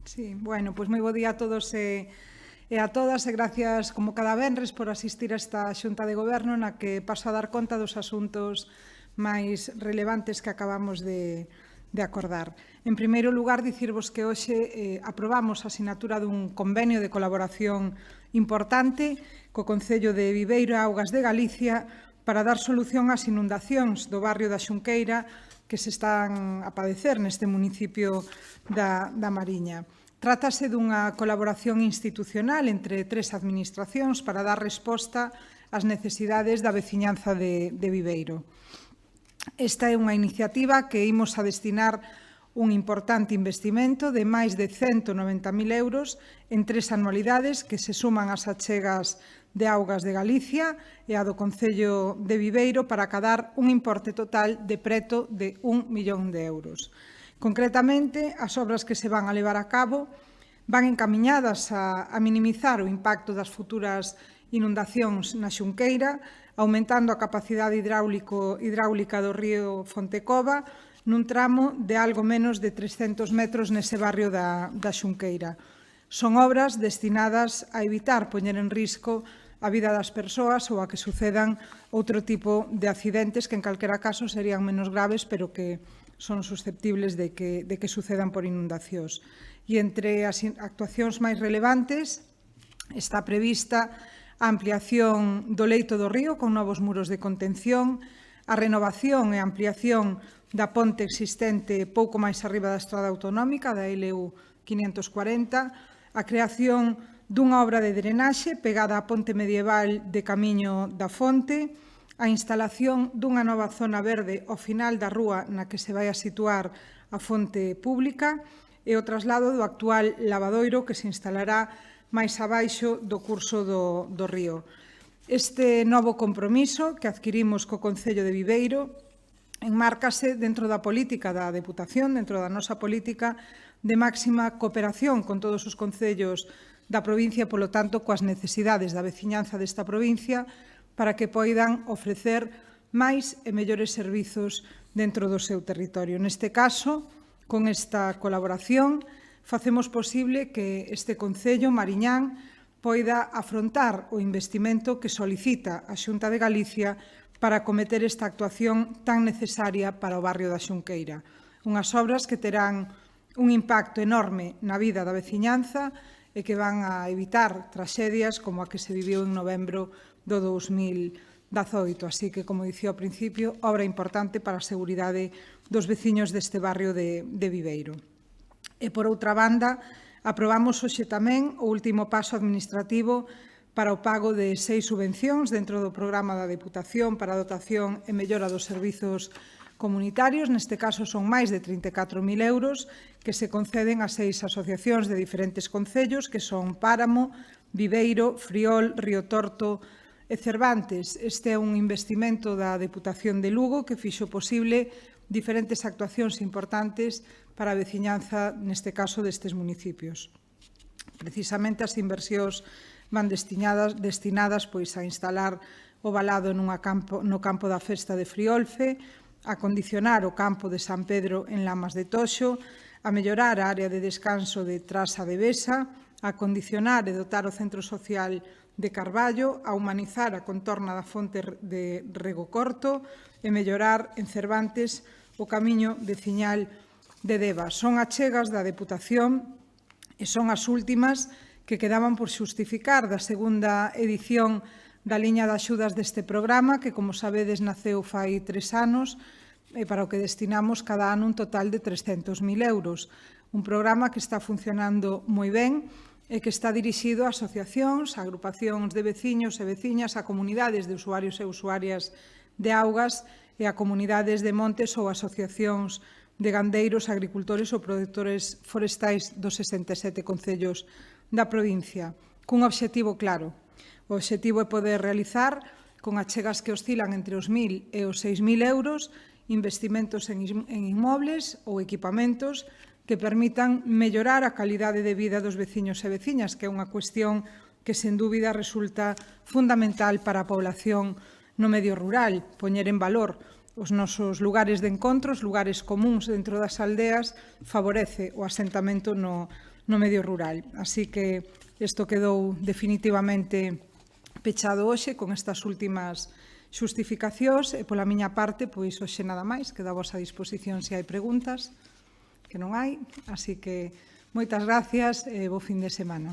Sí, bueno, pois moi bo día a todos e a todas e gracias como cada venres por asistir a esta xunta de goberno na que paso a dar conta dos asuntos máis relevantes que acabamos de acordar. En primeiro lugar, dicirvos que hoxe aprobamos a sinatura dun convenio de colaboración importante co Concello de Viveiro e Augas de Galicia para dar solución ás inundacións do barrio da Xunqueira que se están a padecer neste municipio da Mariña. Trátase dunha colaboración institucional entre tres administracións para dar resposta ás necesidades da veciñanza de Viveiro. Esta é unha iniciativa que imos a destinar un importante investimento de máis de 190.000 euros en 3 anualidades que se suman ás achegas de Augas de Galicia e a do Concello de Viveiro para acadar un importe total de preto de 1 millón de euros. Concretamente, as obras que se van a levar a cabo van encaminhadas a minimizar o impacto das futuras inundacións na Xunqueira, aumentando a capacidade hidráulica do río Fontecova nun tramo de algo menos de 300 metros nese barrio da Xunqueira. Son obras destinadas a evitar poñer en risco a vida das persoas ou a que sucedan outro tipo de accidentes que en calquera caso serían menos graves, pero que son susceptibles de que sucedan por inundacións. E entre as actuacións máis relevantes está prevista a ampliación do leito do río con novos muros de contención, a renovación e ampliación da ponte existente pouco máis arriba da estrada autonómica, da LU 540, a creación dunha obra de drenaxe pegada á ponte medieval de Camiño da Fonte, a instalación dunha nova zona verde ao final da rúa na que se vai a situar a fonte pública e o traslado do actual lavadoiro que se instalará máis abaixo do curso do río. Este novo compromiso que adquirimos co Concello de Viveiro enmárcase dentro da política da Deputación, dentro da nosa política de máxima cooperación con todos os concellos da provincia, polo tanto, coas necesidades da veciñanza desta provincia para que poidan ofrecer máis e mellores servizos dentro do seu territorio. Neste caso, con esta colaboración, facemos posible que este Concello, Mariñán, poida afrontar o investimento que solicita a Xunta de Galicia para acometer esta actuación tan necesaria para o barrio da Xunqueira. Unhas obras que terán un impacto enorme na vida da veciñanza e que van a evitar tragedias como a que se viviu en novembro do 2018. Así que, como dicía ao principio, obra importante para a seguridade dos veciños deste barrio de Viveiro. E, por outra banda, aprobamos hoxe tamén o último paso administrativo para o pago de 6 subvencións dentro do programa da Deputación para a dotación e mellora dos servizos comunitarios. Neste caso son máis de 34.000 euros que se conceden a 6 asociacións de diferentes concellos que son Páramo, Viveiro, Friol, Río Torto e Cervantes. Este é un investimento da Deputación de Lugo que fixo posible diferentes actuacións importantes para a veciñanza, neste caso, destes municipios. Precisamente as inversións van destinadas a instalar o valado no campo da festa de Friolfe, a condicionar o campo de San Pedro en Lamas de Toxo, a mellorar a área de descanso de Trasa de Besa, a condicionar e dotar o centro social de Carballo, a humanizar a contorna da fonte de Rego Corto e mellorar en Cervantes o camiño veciñal de Deva. Son achegas da Deputación e son as últimas que quedaban por xustificar da segunda edición da liña de axudas deste programa, que, como sabedes, naceu fai 3 anos, e para o que destinamos cada ano un total de 300.000 euros. Un programa que está funcionando moi ben e que está dirixido a asociacións, a agrupacións de veciños e veciñas, a comunidades de usuarios e usuarias de augas e a comunidades de montes ou asociacións de gandeiros, agricultores ou produtores forestais dos 67 concellos da provincia, cun obxectivo claro. O obxectivo é poder realizar, con achegas que oscilan entre os 1.000 e os 6.000 euros, investimentos en inmobles ou equipamentos que permitan mellorar a calidade de vida dos veciños e veciñas, que é unha cuestión que, sen dúbida, resulta fundamental para a población no medio rural, poñer en valor os nosos lugares de encontro, os lugares comuns dentro das aldeas, favorece o asentamento no no medio rural. Así que isto quedou definitivamente pechado hoxe con estas últimas xustificacións e pola miña parte, pois hoxe nada máis, quedo a vosa disposición se hai preguntas, que non hai, así que moitas gracias e bo fin de semana.